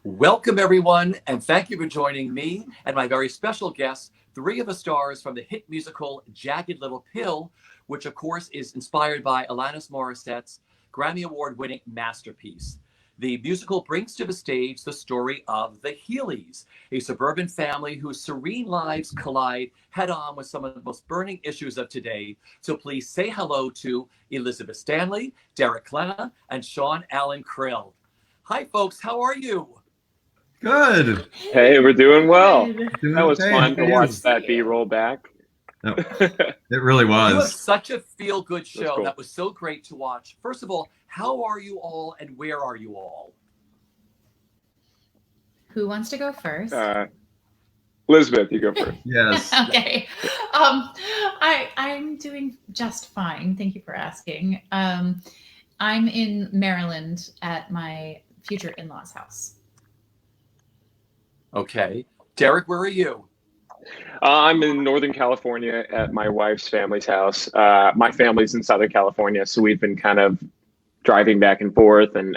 Welcome, everyone, and thank you for joining me and my very special guests, three of the stars from the hit musical Jagged Little Pill, which, of course, is inspired by Alanis Morissette's Grammy Award-winning masterpiece. The musical brings to the stage the story of the Healy's, a suburban family whose serene lives collide head-on with some of the most burning issues of today. So please say hello to Elizabeth Stanley, Derek Klena, and Allan Krill. Hi, folks. How are you? Good. Hey, we're doing well. Doing That was okay. fun to How are watch you? that B-roll back. No, it really You have was. such a feel-good show. cool. That was so great to watch. First of all, how are you all and where are you all? Who wants to go first? Elizabeth, you go first. Yes. Okay. I'm doing just fine. Thank you for asking. I'm in Maryland at my future in-laws' house. Okay. Derek, where are you? I'm in Northern California at my wife's family's house. My family's in Southern California, so we've been kind of driving back and forth and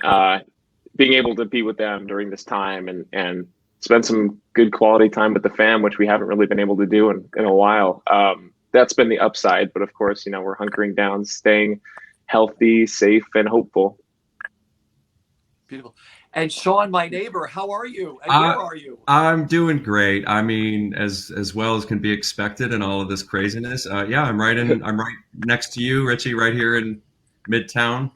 being able to be with them during this time and spend some good quality time with the fam, which we haven't really been able to do in a while. That's been the upside, but of course, we're hunkering down, staying healthy, safe, and hopeful. Beautiful. And Sean, my neighbor, how are you? And where are you? I'm doing great. I mean, as well as can be expected in all of this craziness. Yeah, I'm right next to you, Richie, right here in Midtown.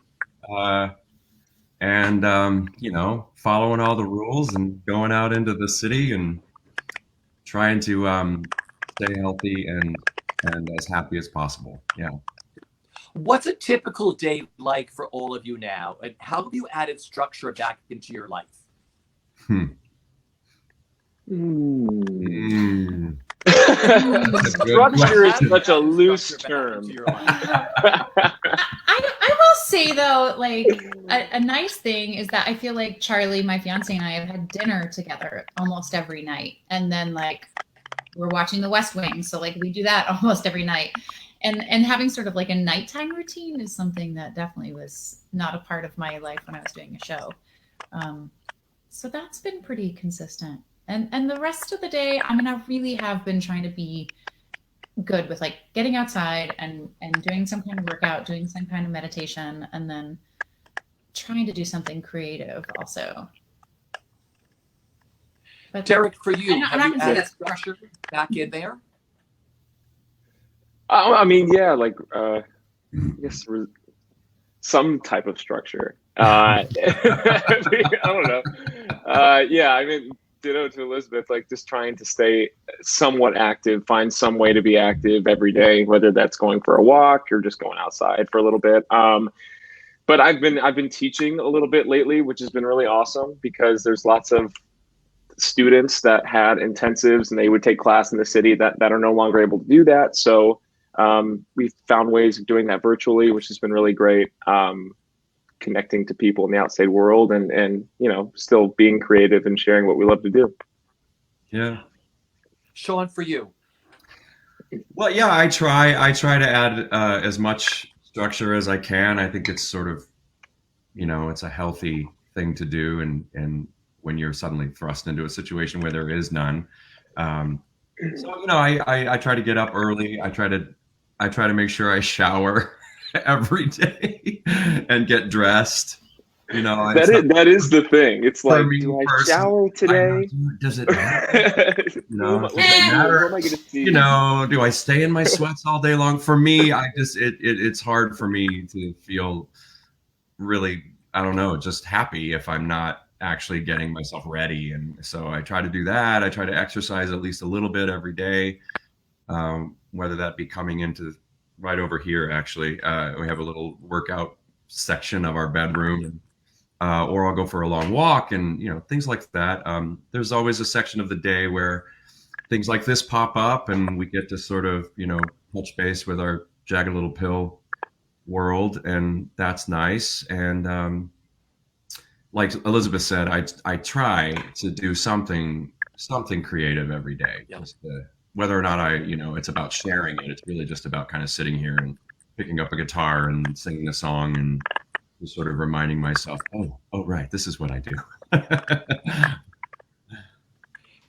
Following all the rules and going out into the city and trying to stay healthy and as happy as possible. Yeah. What's a typical day like for all of you now? And how have you added structure back into your life? Structure is such a loose term. I will say though, like a nice thing is that I feel like Charlie, my fiance, and I have had dinner together almost every night, and then like we're watching The West Wing, so like we do that almost every night. And having sort of like a nighttime routine is something that definitely was not a part of my life when I was doing a show. So that's been pretty consistent. And the rest of the day, I mean, I really have been trying to be good with like getting outside and doing some kind of workout, doing some kind of meditation, and then trying to do something creative also. But Derek, for you, I'm have not you gonna say added that's structure back in there? I mean, yeah, like I guess some type of structure. I don't know. Yeah, I mean, ditto to Elizabeth, like just trying to stay somewhat active, find some way to be active every day, whether that's going for a walk or just going outside for a little bit. But I've been teaching a little bit lately, which has been really awesome because there's lots of students that had intensives and they would take class in the city that are no longer able to do that. So we've found ways of doing that virtually, which has been really great. Connecting to people in the outside world and still being creative and sharing what we love to do. Yeah. Sean, for you. Well, yeah, I try to add as much structure as I can. I think it's sort of, it's a healthy thing to do. And when you're suddenly thrust into a situation where there is none. So, I try to get up early. I try to make sure I shower every day and get dressed. That is the thing. It's like, do I shower today? Does it matter? Does it matter? What am I gonna see? Do I stay in my sweats all day long? For me, it's hard for me to feel really, I don't know, just happy if I'm not actually getting myself ready. And so I try to do that. I try to exercise at least a little bit every day, whether that be coming into right over here. Actually, we have a little workout section of our bedroom, or I'll go for a long walk and things like that. There's always a section of the day where things like this pop up and we get to sort of touch base with our Jagged Little Pill world, and that's nice. And like Elizabeth said, I try to do something creative every day. Yeah. Just whether or not it's about sharing it. It's really just about kind of sitting here and picking up a guitar and singing a song and just sort of reminding myself, oh right, this is what I do.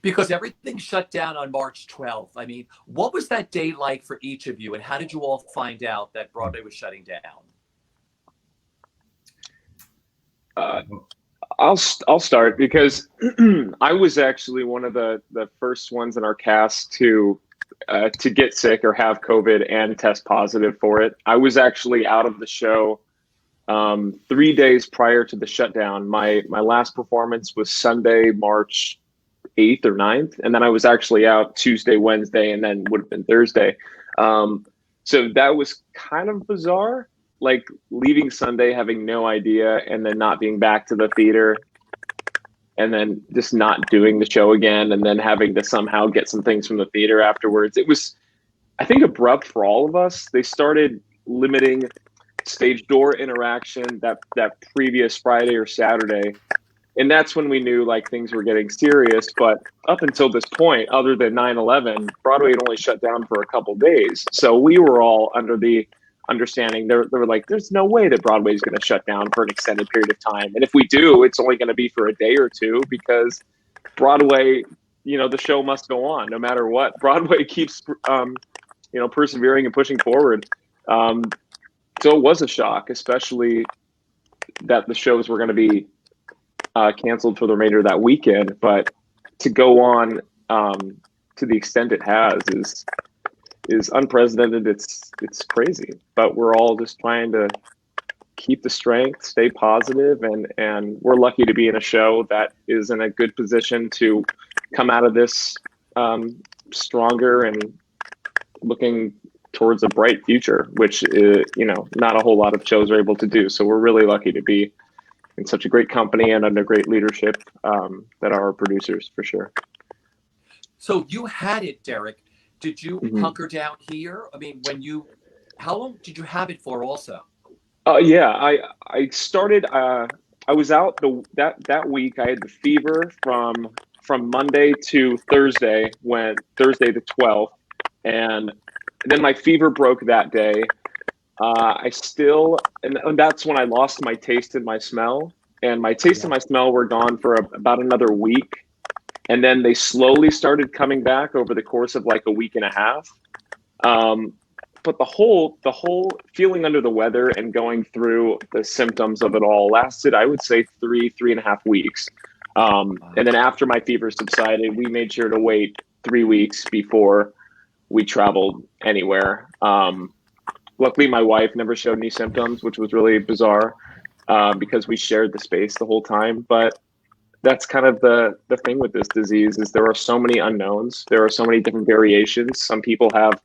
Because everything shut down on March 12th. I mean, what was that day like for each of you, and how did you all find out that Broadway was shutting down? I'll start because I was actually one of the first ones in our cast to get sick or have COVID and test positive for it. I was actually out of the show 3 days prior to the shutdown. My last performance was Sunday, March 8th or 9th, and then I was actually out Tuesday, Wednesday, and then would have been Thursday. So that was kind of bizarre, like leaving Sunday, having no idea, and then not being back to the theater, and then just not doing the show again, and then having to somehow get some things from the theater afterwards. It was, I think, abrupt for all of us. They started limiting stage door interaction that previous Friday or Saturday. And that's when we knew like things were getting serious. But up until this point, other than 9/11, Broadway had only shut down for a couple days. So we were all under the understanding they were like, there's no way that Broadway is going to shut down for an extended period of time. And if we do, it's only going to be for a day or two, because Broadway, the show must go on no matter what. Broadway keeps, persevering and pushing forward. So it was a shock, especially that the shows were going to be canceled for the remainder of that weekend. But to go on to the extent it has is unprecedented. It's crazy, but we're all just trying to keep the strength, stay positive, and we're lucky to be in a show that is in a good position to come out of this stronger and looking towards a bright future, which not a whole lot of shows are able to do. So we're really lucky to be in such a great company and under great leadership that are our producers, for sure. So you had it, Derek. Did you hunker down here? I mean, how long did you have it for also? Yeah, I started, I was out that week. I had the fever from Monday to Thursday, Thursday the 12th. And then my fever broke that day. And that's when I lost my taste and my smell. And my taste and my smell were gone for about another week. And then they slowly started coming back over the course of like a week and a half. But the whole feeling under the weather and going through the symptoms of it all lasted, I would say, 3.5 weeks. And then after my fever subsided, we made sure to wait 3 weeks before we traveled anywhere. Luckily, my wife never showed any symptoms, which was really bizarre because we shared the space the whole time. But that's kind of the thing with this disease is there are so many unknowns. There are so many different variations. Some people have,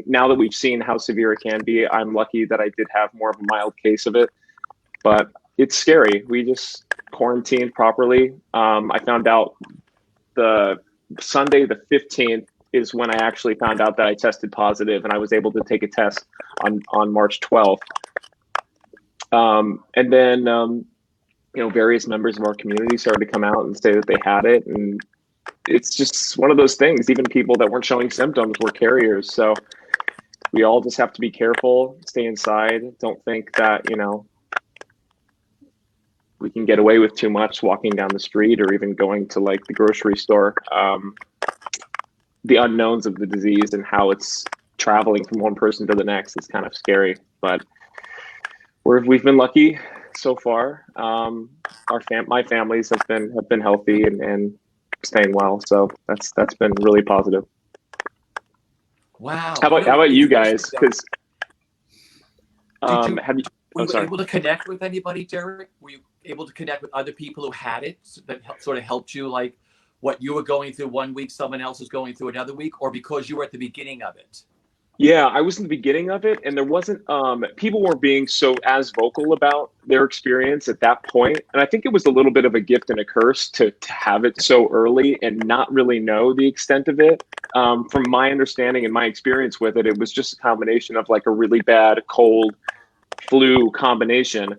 now that we've seen how severe it can be, I'm lucky that I did have more of a mild case of it, but it's scary. We just quarantined properly. I found out the Sunday, the 15th is when I actually found out that I tested positive, and I was able to take a test on March 12th. And then, various members of our community started to come out and say that they had it. And it's just one of those things. Even people that weren't showing symptoms were carriers. So we all just have to be careful, stay inside. Don't think that, we can get away with too much walking down the street or even going to like the grocery store. The unknowns of the disease and how it's traveling from one person to the next is kind of scary, but we've been lucky so far. My families have been healthy and staying well, so that's been really positive. Wow. How about you guys? Because were you able to connect with anybody, Derek? Were you able to connect with other people who had it that sort of helped you, like what you were going through one week, someone else was going through another week, or because you were at the beginning of it? Yeah, I was in the beginning of it, and there wasn't people weren't being so as vocal about their experience at that point. And I think it was a little bit of a gift and a curse to have it so early and not really know the extent of it. From my understanding and my experience with it, it was just a combination of like a really bad cold flu combination.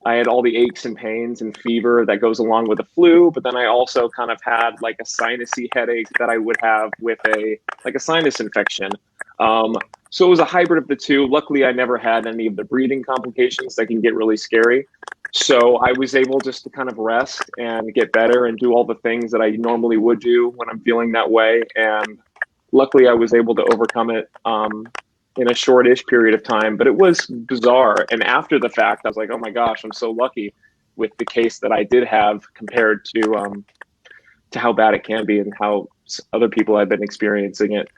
I had all the aches and pains and fever that goes along with the flu, but then I also kind of had like a sinusy headache that I would have with a sinus infection. So it was a hybrid of the two. Luckily, I never had any of the breathing complications that can get really scary. So I was able just to kind of rest and get better and do all the things that I normally would do when I'm feeling that way. And luckily I was able to overcome it in a shortish period of time, but it was bizarre. And after the fact, I was like, oh my gosh, I'm so lucky with the case that I did have compared to how bad it can be and how other people have been experiencing it.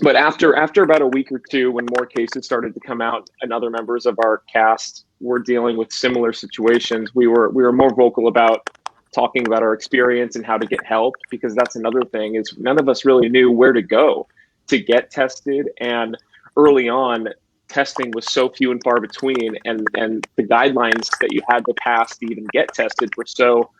But after about a week or two, when more cases started to come out and other members of our cast were dealing with similar situations, we were more vocal about talking about our experience and how to get help, because that's another thing, is none of us really knew where to go to get tested. And early on, testing was so few and far between, and the guidelines that you had to pass to even get tested were so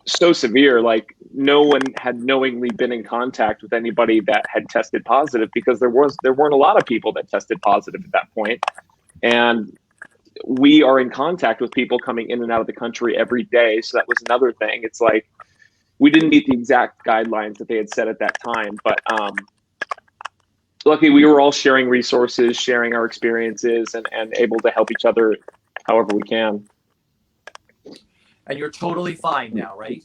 severe. Like, no one had knowingly been in contact with anybody that had tested positive, because there weren't a lot of people that tested positive at that point. And we are in contact with people coming in and out of the country every day. So that was another thing. It's like, we didn't meet the exact guidelines that they had set at that time, but luckily we were all sharing resources, sharing our experiences, and able to help each other however we can. And you're totally fine now, right?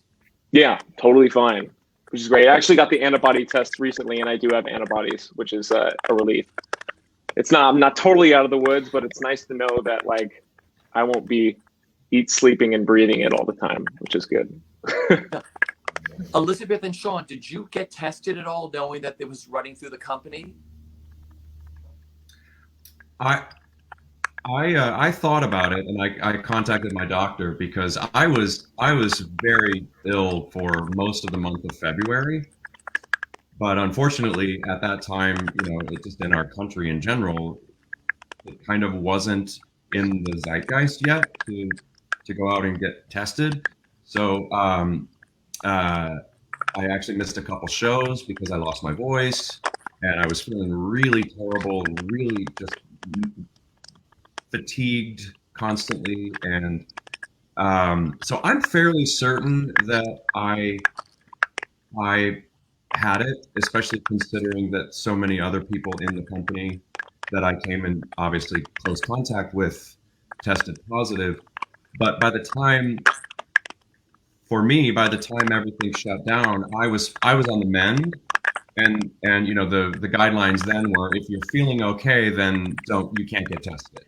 Yeah, totally fine, which is great. I actually got the antibody test recently, and I do have antibodies, which is a relief. I'm not totally out of the woods, but it's nice to know that, like, I won't be sleeping and breathing it all the time, which is good. Elizabeth and Sean, did you get tested at all, knowing that it was running through the company? I thought about it, and I contacted my doctor, because I was very ill for most of the month of February. But unfortunately, at that time, it just, in our country in general, it kind of wasn't in the zeitgeist yet to go out and get tested. So I actually missed a couple shows because I lost my voice, and I was feeling really terrible and really just fatigued constantly. And so I'm fairly certain that I had it, especially considering that so many other people in the company that I came in obviously close contact with tested positive. But by the time everything shut down, I was on the mend, and the guidelines then were, if you're feeling okay, then you can't get tested.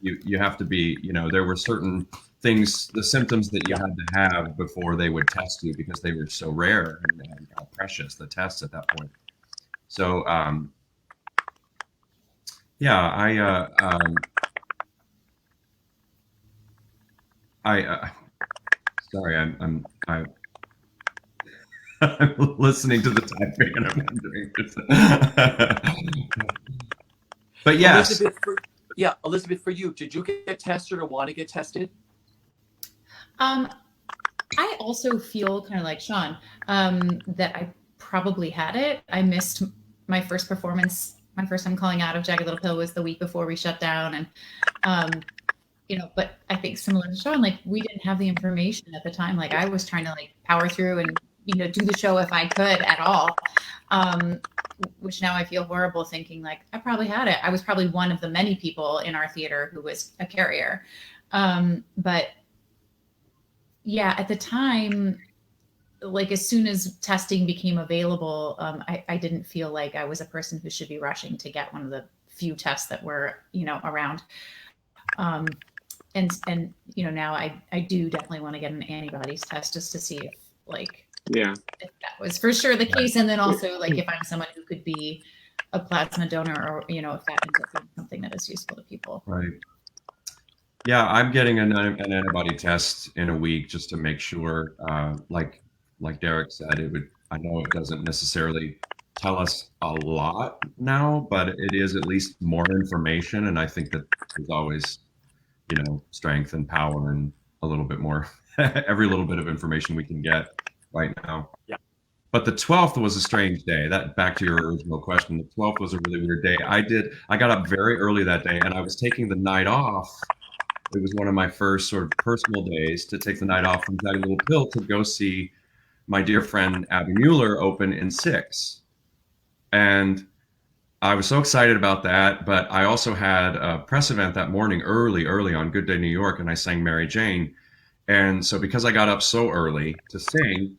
You have to be, there were certain things, the symptoms that you had to have before they would test you, because they were so rare and precious, the tests at that point. So sorry, I'm I'm listening to the typing and I'm wondering. But yes. Elizabeth, for you, did you get tested or want to get tested? I also feel kind of like Sean, that I probably had it. I missed my first performance. My first time calling out of Jagged Little Pill was the week before we shut down. And, but I think similar to Sean, like, we didn't have the information at the time. Like, I was trying to, like, power through and, do the show if I could at all. Which now I feel horrible thinking, like, I probably had it. I was probably one of the many people in our theater who was a carrier. But yeah, at the time, like, as soon as testing became available, I didn't feel like I was a person who should be rushing to get one of the few tests that were, around. And now I do definitely want to get an antibodies test, just to see if, like, if that was for sure the case. And then also, like, if I'm someone who could be a plasma donor, or, if that ends up being something that is useful to people. Right. Yeah, I'm getting an antibody test in a week, just to make sure, like Derek said, I know it doesn't necessarily tell us a lot now, but it is at least more information. And I think that there's always, strength and power and a little bit more, every little bit of information we can get right now. Yeah. But the 12th was a strange day. That, back to your original question, the 12th was a really weird day. I got up very early that day, and I was taking the night off. It was one of my first sort of personal days to take the night off from Jagged Little Pill to go see my dear friend Abby Mueller open in 6. And I was so excited about that, but I also had a press event that morning early on Good Day New York, and I sang Mary Jane. And so because I got up so early to sing,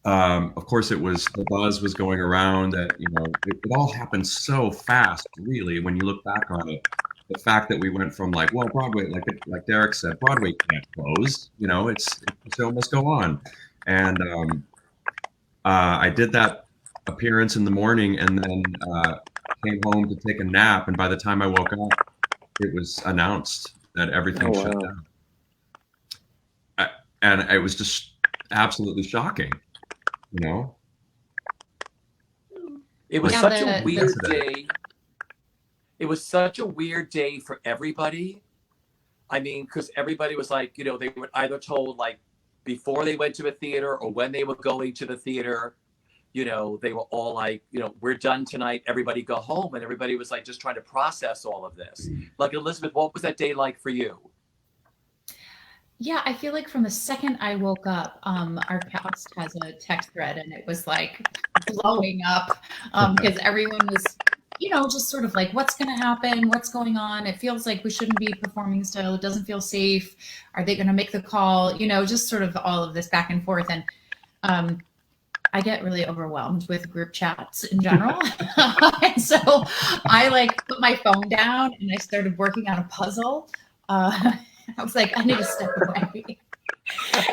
of course the buzz was going around that, it all happened so fast, really, when you look back on it. The fact that we went from like, well, Broadway, like Derek said, Broadway can't close, the show must go on. And I did that appearance in the morning, and then came home to take a nap. And by the time I woke up, it was announced that everything shut down. And it was just absolutely shocking, It was such a weird day. It was such a weird day for everybody. I mean, because everybody was like, they were either told like before they went to a theater or when they were going to the theater, they were all like, we're done tonight. Everybody go home. And everybody was like just trying to process all of this. Like, Elizabeth, what was that day like for you? Yeah, I feel like from the second I woke up, our cast has a text thread, and it was like blowing up because everyone was, just sort of like, what's going to happen? What's going on? It feels like we shouldn't be performing still. It doesn't feel safe. Are they going to make the call? Just sort of all of this back and forth. And I get really overwhelmed with group chats in general. And so I like put my phone down and I started working on a puzzle. I was like, I need to step away.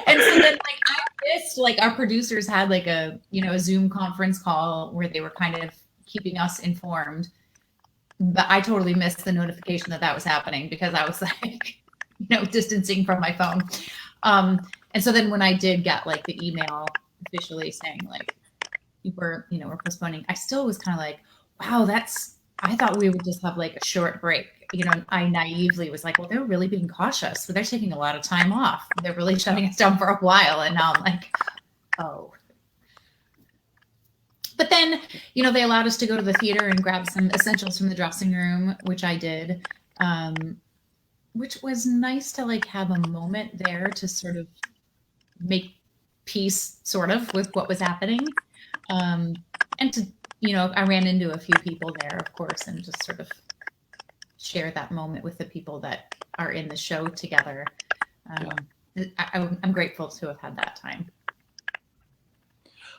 And so then I missed, our producers had a Zoom conference call where they were kind of keeping us informed. But I totally missed the notification that was happening because I was distancing from my phone. And so then when I did get the email officially saying we're postponing, I still was kind of like, wow, I thought we would just have a short break. I naively was like, well, they're really being cautious. So they're taking a lot of time off. They're really shutting us down for a while. And now I'm like, oh. But then, they allowed us to go to the theater and grab some essentials from the dressing room, which I did, which was nice to have a moment there to sort of make peace sort of with what was happening. And to, I ran into a few people there, of course, and just sort of share that moment with the people that are in the show together. I'm grateful to have had that time.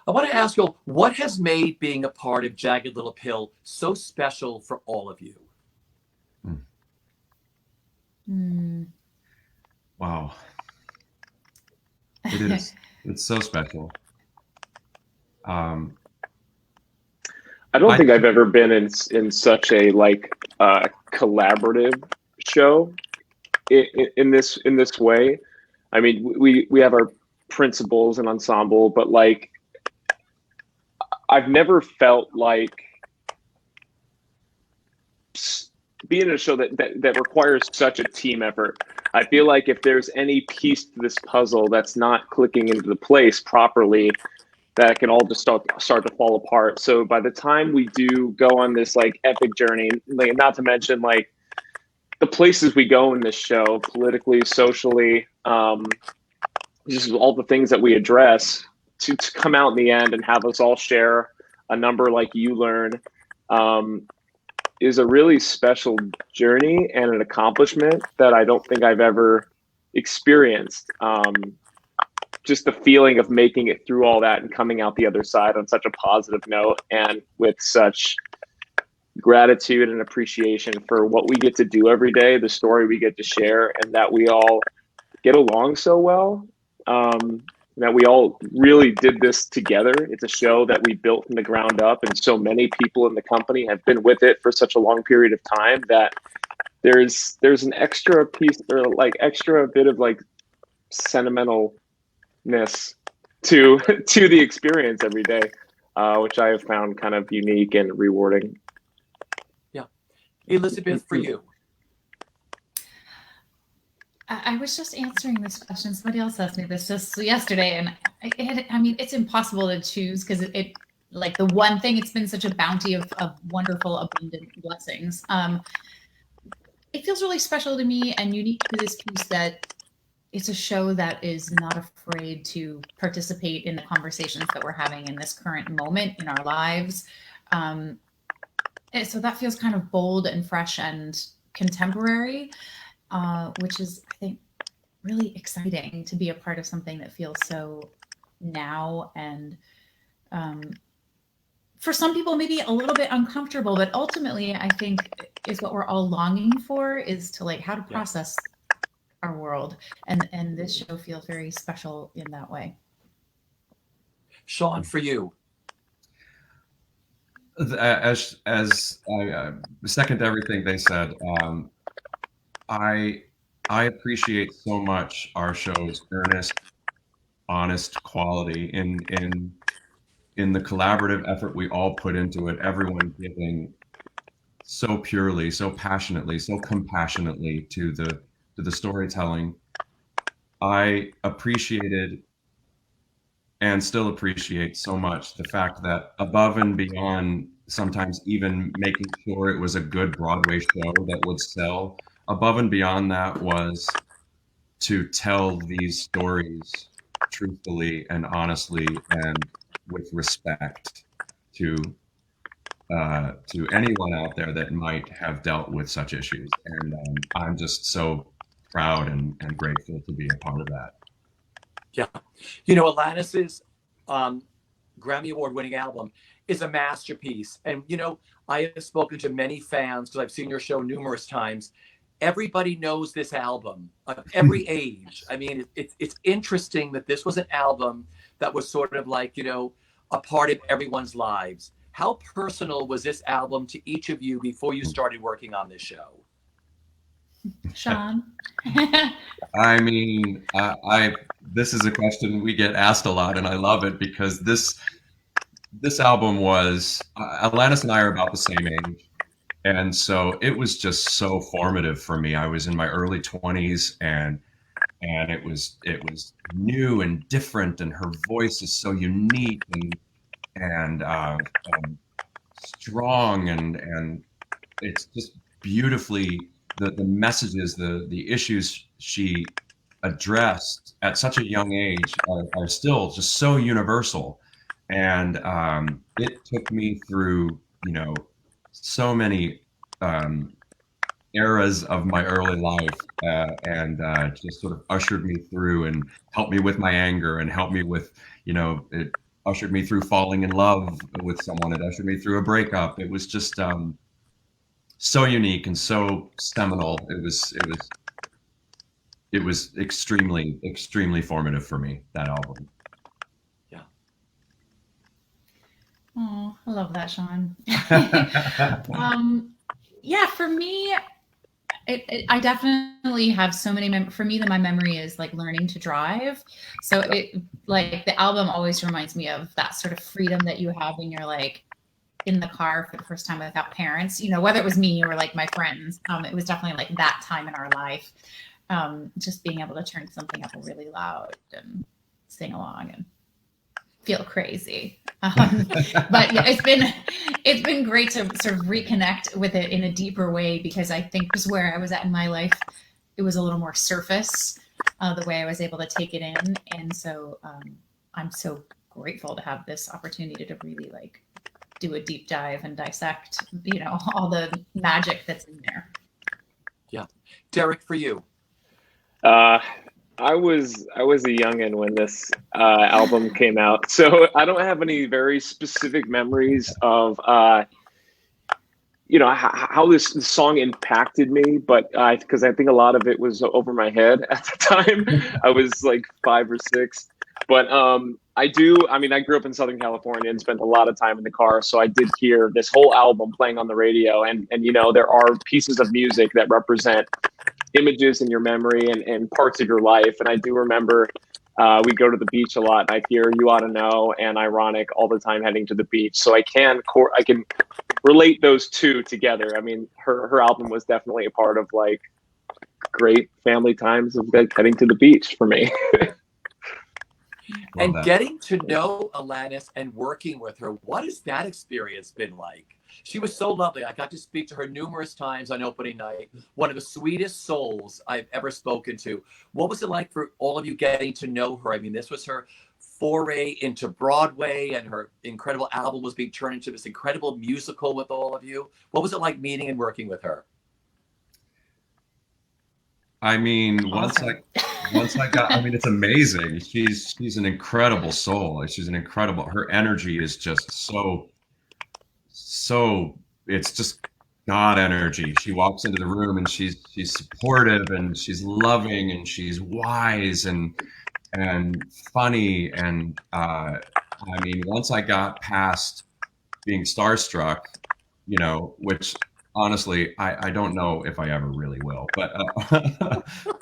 I want to ask you, what has made being a part of Jagged Little Pill so special for all of you? Wow. It is. It's so special. I don't think I've ever been in such a collaborative show in this way. I mean, we have our principals and ensemble, but I've never felt like being in a show that requires such a team effort. I feel like if there's any piece to this puzzle that's not clicking into the place properly, that can all just start to fall apart. So by the time we do go on this epic journey, not to mention the places we go in this show, politically, socially, just all the things that we address, to come out in the end and have us all share a number like You Learn, is a really special journey and an accomplishment that I don't think I've ever experienced. Just the feeling of making it through all that and coming out the other side on such a positive note and with such gratitude and appreciation for what we get to do every day, the story we get to share, and that we all get along so well, that we all really did this together. It's a show that we built from the ground up, and so many people in the company have been with it for such a long period of time that there's an extra piece or extra bit of sentimentalness to the experience every day, which I have found kind of unique and rewarding. Yeah. Elizabeth, for you. I was just answering this question. Somebody else asked me this just yesterday, and it's impossible to choose because it the one thing, it's been such a bounty of wonderful, abundant blessings. It feels really special to me and unique to this piece that it's a show that is not afraid to participate in the conversations that we're having in this current moment in our lives. And So that feels kind of bold and fresh and contemporary, which is, I think, really exciting to be a part of something that feels so now and for some people maybe a little bit uncomfortable, but ultimately I think is what we're all longing for, is to like how to process our world, and this show feels very special in that way. Sean, for you. As I second everything they said, I appreciate so much our show's earnest, honest quality in the collaborative effort we all put into it. Everyone giving so purely, so passionately, so compassionately to the storytelling. I appreciated and still appreciate so much the fact that above and beyond sometimes even making sure it was a good Broadway show that would sell, above and beyond that was to tell these stories truthfully and honestly and with respect to anyone out there that might have dealt with such issues. And I'm just so proud and grateful to be a part of that. Yeah. You know, Alanis's Grammy Award winning album is a masterpiece. And, you know, I have spoken to many fans because I've seen your show numerous times. Everybody knows this album of every age. I mean, it's interesting that this was an album that was sort of like, you know, a part of everyone's lives. How personal was this album to each of you before you started working on this show? Sean? I mean, this is a question we get asked a lot, and I love it because this album was, Alanis and I are about the same age, and so it was just so formative for me. I was in my early 20s, and it was new and different, and her voice is so unique and strong, and it's just beautifully the messages, the issues she addressed at such a young age are still just so universal. And it took me through, you know, so many eras of my early life, and just sort of ushered me through and helped me with my anger and helped me with, you know, it ushered me through falling in love with someone. It ushered me through a breakup. It was just so unique and so seminal. It was extremely formative for me, that album. Yeah. Oh, I love that, Sean. Yeah, for me, I definitely have so many. For me, my memory is like learning to drive. So it, like, the album always reminds me of that sort of freedom that you have when you're like in the car for the first time without parents, you know, whether it was me or like my friends. It was definitely like that time in our life. Just being able to turn something up really loud and sing along and feel crazy. But yeah, it's been great to sort of reconnect with it in a deeper way, because I think just where I was at in my life, it was a little more surface, the way I was able to take it in. And so I'm so grateful to have this opportunity to really like do a deep dive and dissect, you know, all the magic that's in there. Yeah. Derek, for you. I was a youngin' when this album came out, so I don't have any very specific memories of you know, how this song impacted me, but because I think a lot of it was over my head at the time. I was like 5 or 6, but I mean, I grew up in Southern California and spent a lot of time in the car, so I did hear this whole album playing on the radio, and you know, there are pieces of music that represent images in your memory and parts of your life. And I do remember we go to the beach a lot. I hear You Ought to Know and Ironic all the time heading to the beach. So I can relate those two together. I mean, her album was definitely a part of like great family times of like heading to the beach for me. And getting to know Alanis and working with her, what has that experience been like? She was so lovely. I got to speak to her numerous times on opening night. One of the sweetest souls I've ever spoken to. What was it like for all of you getting to know her? I mean, this was her foray into Broadway, and her incredible album was being turned into this incredible musical with all of you. What was it like meeting and working with her? I mean, once I got, I mean, it's amazing. She's an incredible soul. She's an incredible, her energy is just so, it's just God energy. She walks into the room and she's supportive and she's loving and she's wise and funny. And I mean, once I got past being starstruck, you know, which honestly, I don't know if I ever really will,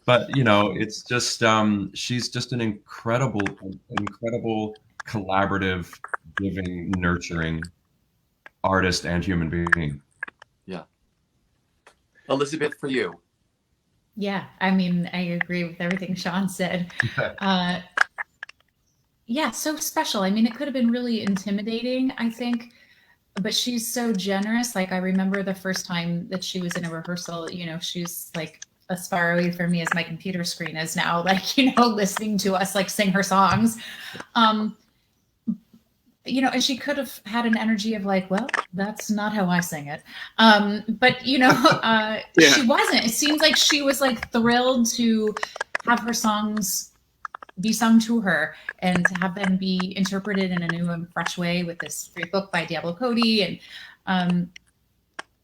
but you know, it's just she's just an incredible collaborative, giving, nurturing artist and human being. Yeah. Elizabeth, for you. Yeah, I mean, I agree with everything Sean said. Yeah, so special. I mean, it could have been really intimidating, I think, but she's so generous. Like, I remember the first time that she was in a rehearsal, you know, she's like as far away from me as my computer screen is now, like, you know, listening to us like sing her songs. You know, and she could have had an energy of like, well, that's not how I sing it. But, you know, she wasn't. It seems like she was like thrilled to have her songs be sung to her and to have them be interpreted in a new and fresh way with this great book by Diablo Cody. And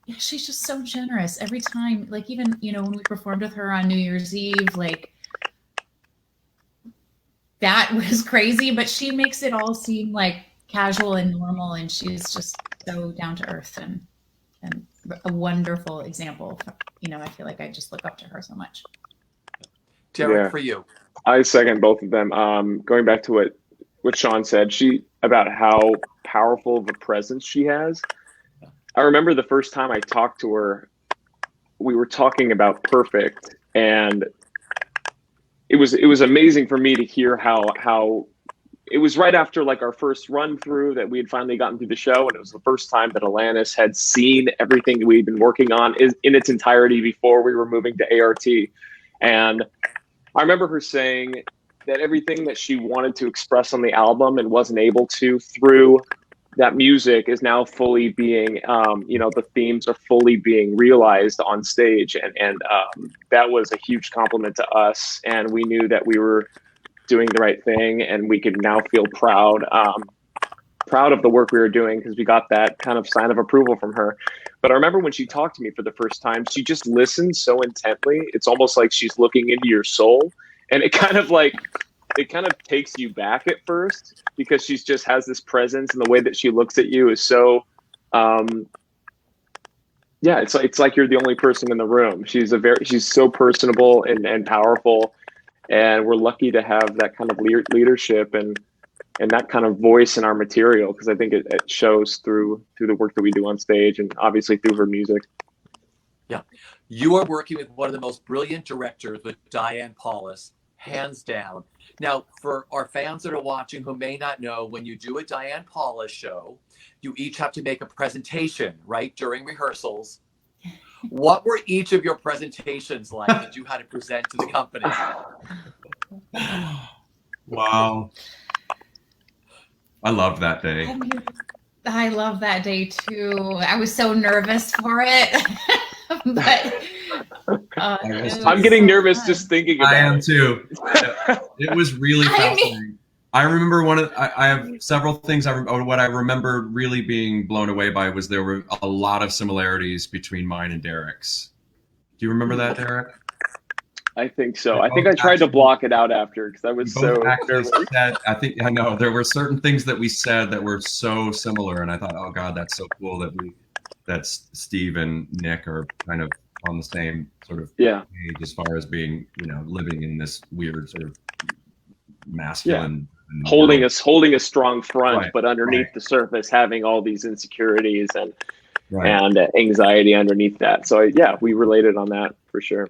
yeah, she's just so generous every time. Like, even, you know, when we performed with her on New Year's Eve, like, that was crazy, but she makes it all seem like casual and normal, and she's just so down to earth and a wonderful example. You know, I feel like I just look up to her so much. Derek, for you. I second both of them. Going back to what Sean said, about how powerful of a presence she has. I remember the first time I talked to her, we were talking about Perfect, and it was amazing for me to hear how it was right after like our first run through that we had finally gotten through the show, and it was the first time that Alanis had seen everything that we'd been working on in its entirety before we were moving to ART. And I remember her saying that everything that she wanted to express on the album and wasn't able to through that music is now fully being, you know, the themes are fully being realized on stage. And that was a huge compliment to us. And we knew that we were doing the right thing, and we could now feel proud of the work we were doing because we got that kind of sign of approval from her. But I remember when she talked to me for the first time, she just listened so intently. It's almost like she's looking into your soul, and it kind of takes you back at first because she just has this presence, and the way that she looks at you is so it's like you're the only person in the room. She's so personable and powerful. And we're lucky to have that kind of leadership and that kind of voice in our material, because I think it shows through the work that we do on stage and obviously through her music. Yeah. You are working with one of the most brilliant directors, with Diane Paulus, hands down. Now, for our fans that are watching who may not know, when you do a Diane Paulus show, you each have to make a presentation, right, during rehearsals. What were each of your presentations like that you had to present to the company? Wow. I love that day. I love that day too. I was so nervous for it. But I'm getting nervous just thinking about it. I am too. It was really fascinating. I remember I have several things. What I remember really being blown away by was there were a lot of similarities between mine and Derek's. Do you remember that, Derek? I think so. I think I tried to block it out after because I was so nervous. I know there were certain things that we said that were so similar, and I thought, oh God, that's so cool that Steve and Nick are kind of on the same sort of page as far as being, you know, living in this weird sort of masculine. Yeah. Holding a strong front, but underneath the surface having all these insecurities and anxiety underneath that. So yeah, we related on that for sure.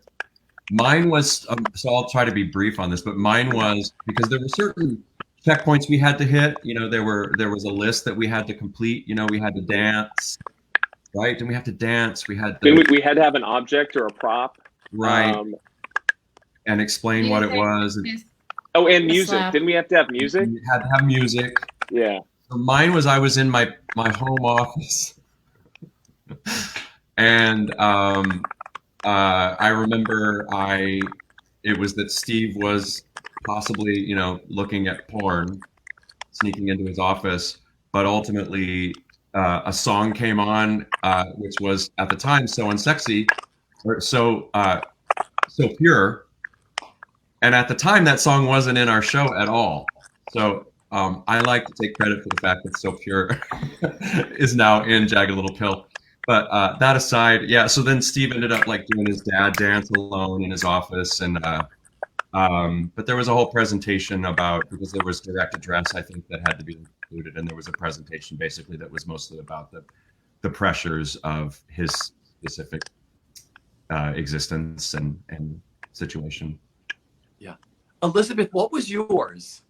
Mine was so I'll try to be brief on this, but mine was because there were certain checkpoints we had to hit. You know, there was a list that we had to complete. You know, we had to dance, right? And we have to dance. We had to have an object or a prop, right, and explain what it was. Oh, and music. slap. Didn't we have to have music? You had to have music. Yeah. So mine was I was in my home office, and I remember it was that Steve was possibly, you know, looking at porn, sneaking into his office, but ultimately a song came on, which was at the time so unsexy, or so pure, and at the time that song wasn't in our show at all. So I like to take credit for the fact that So Pure is now in Jagged Little Pill. But that aside, yeah. So then Steve ended up like doing his dad dance alone in his office, and but there was a whole presentation about, because there was direct address, I think, that had to be included, and there was a presentation basically that was mostly about the pressures of his specific existence and situation. Yeah, Elizabeth, what was yours?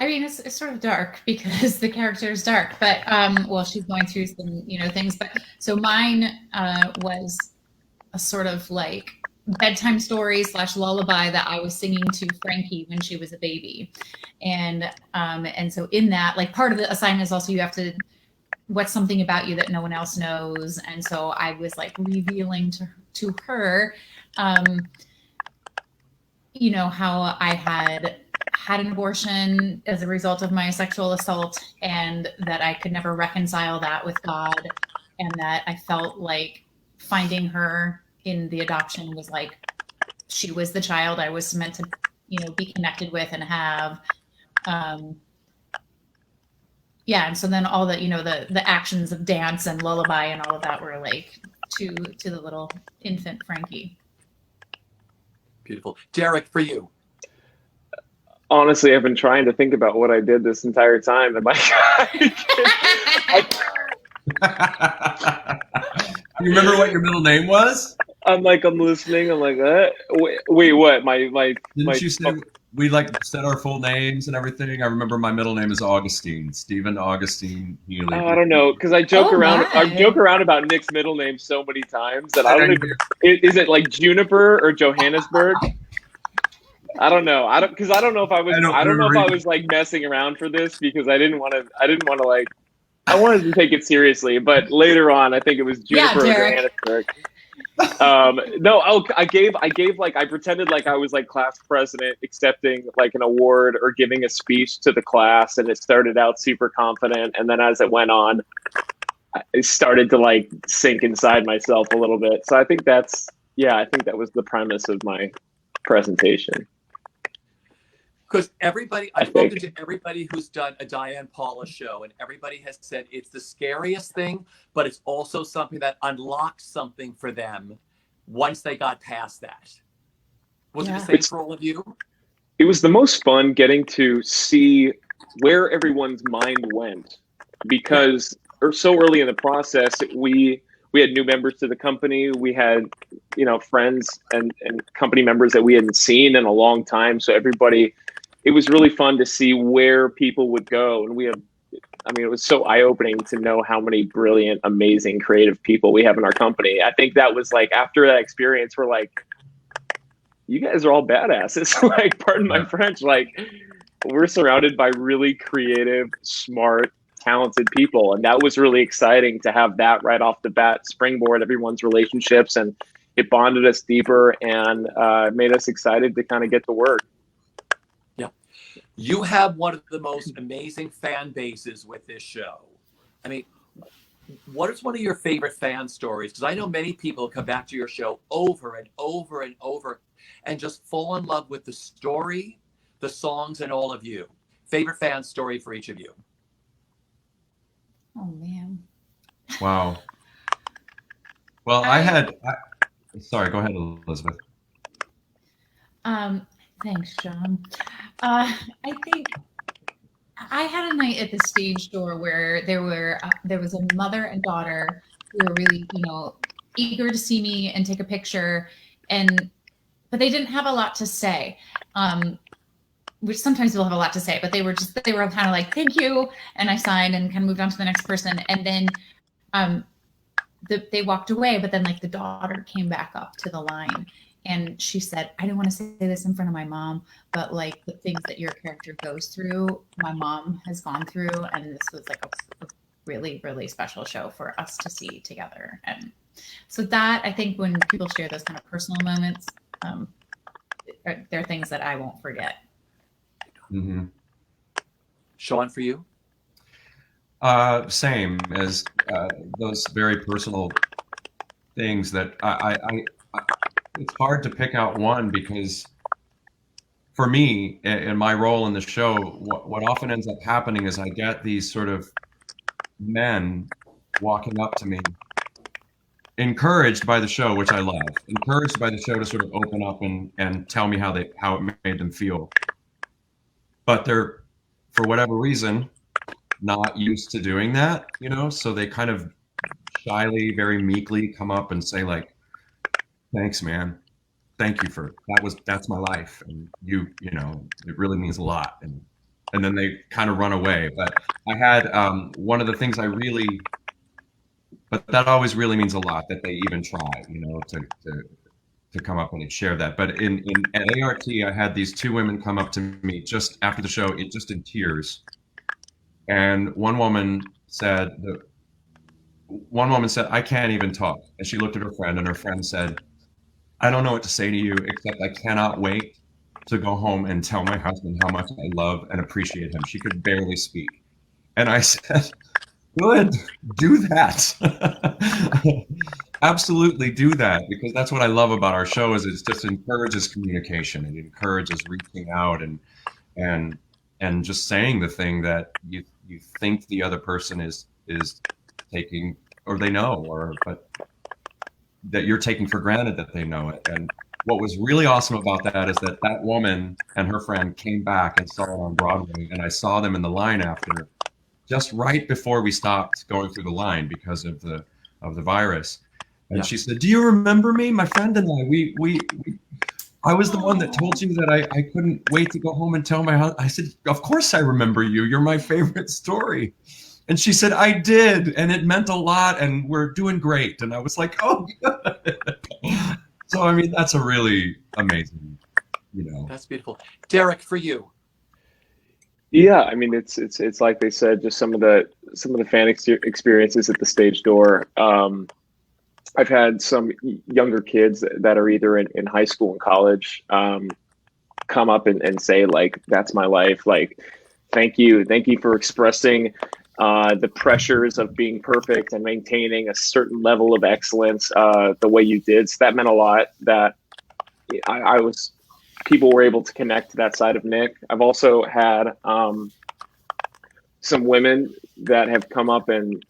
I mean, it's sort of dark because the character is dark, but well, she's going through some, you know, things. But so mine was a sort of like bedtime story / lullaby that I was singing to Frankie when she was a baby, and so in that, like, part of the assignment is also you have to, what's something about you that no one else knows, and so I was like revealing to her, you know, how I had an abortion as a result of my sexual assault, and that I could never reconcile that with God, and that I felt like finding her in the adoption was like, she was the child I was meant to, you know, be connected with and have. Yeah, and so then all the, you know, the actions of dance and lullaby and all of that were like to the little infant Frankie. Beautiful. Derek, for you. Honestly, I've been trying to think about what I did this entire time, and You remember what your middle name was? I'm listening. I'm like, wait, what? Didn't you say we like said our full names and everything? I remember my middle name is Augustine, Stephen Augustine Healy. Oh, I don't know, because I joke around. I joke around about Nick's middle name so many times that I don't even. Is it like Juniper or Johannesburg? I don't know. I don't know if I was. I don't know if I was like messing around for this, because I didn't want to like. I wanted to take it seriously, but later on, I think it was Juniper or Johannesburg. No, I pretended like I was like class president, accepting like an award or giving a speech to the class, and it started out super confident, and then as it went on, I started to like sink inside myself a little bit. So I think that was the premise of my presentation. Because I've spoken to everybody who's done a Diane Paula show, and everybody has said it's the scariest thing, but it's also something that unlocked something for them once they got past that. Was it the same for all of you? It was the most fun getting to see where everyone's mind went, because so early in the process, we had new members to the company. We had, you know, friends and company members that we hadn't seen in a long time. So it was really fun to see where people would go. And it was so eye-opening to know how many brilliant, amazing, creative people we have in our company. I think that was like, after that experience, we're like, you guys are all badasses. Like, pardon my French, like, we're surrounded by really creative, smart, talented people. And that was really exciting to have that right off the bat springboard everyone's relationships, and it bonded us deeper and made us excited to kind of get to work. You have one of the most amazing fan bases with this show. I mean, what is one of your favorite fan stories? Because I know many people come back to your show over and over and over and just fall in love with the story, the songs, and all of you. Favorite fan story for each of you? Oh, man. Wow. Well, sorry, go ahead, Elizabeth. Thanks, John. I think I had a night at the stage door where there was a mother and daughter who were really, you know, eager to see me and take a picture, but they didn't have a lot to say. Which sometimes people have a lot to say, but they were kind of like, thank you, and I signed and kind of moved on to the next person, and then they walked away, but then like the daughter came back up to the line, And she said, I didn't want to say this in front of my mom, but like the things that your character goes through, my mom has gone through. And this was like a really, really special show for us to see together. And so that, I think when people share those kind of personal moments, they're things that I won't forget. Mm-hmm. Sean, for you? Same as those very personal things that I it's hard to pick out one, because for me, in my role in the show, what often ends up happening is I get these sort of men walking up to me, encouraged by the show, which I love, encouraged by the show to sort of open up and tell me how it made them feel. But they're, for whatever reason, not used to doing that, you know, so they kind of shyly, very meekly come up and say like, thanks, man. Thank you for that's my life. And you know, it really means a lot. And then they kind of run away. But I had one of the things but that always really means a lot, that they even try, you know, to come up and share that. But at ART, I had these two women come up to me just after the show, just in tears. And one woman said, I can't even talk. And she looked at her friend, and her friend said, I don't know what to say to you, except I cannot wait to go home and tell my husband how much I love and appreciate him. She could barely speak. And I said, good, do that. Absolutely do that, because that's what I love about our show, is it just encourages communication. It encourages reaching out and just saying the thing that you think the other person is taking, or they know, but that you're taking for granted that they know it. And what was really awesome about that is that woman and her friend came back and saw it on Broadway, and I saw them in the line after, just right before we stopped going through the line because of the virus. And she said, do you remember me? My friend and I was the one that told you that I couldn't wait to go home and tell my husband. I said, of course I remember you. You're my favorite story. And she said, I did. And it meant a lot. And we're doing great. And I was like, oh, good. So, I mean, that's a really amazing, you know. That's beautiful. Derek, for you. Yeah, I mean, it's like they said, just some of the fan experiences at the stage door. I've had some younger kids that are either in high school and college come up and say like, that's my life. Like, thank you for expressing the pressures of being perfect and maintaining a certain level of excellence the way you did. So that meant a lot, that people were able to connect to that side of Nick. I've also had some women that have come up and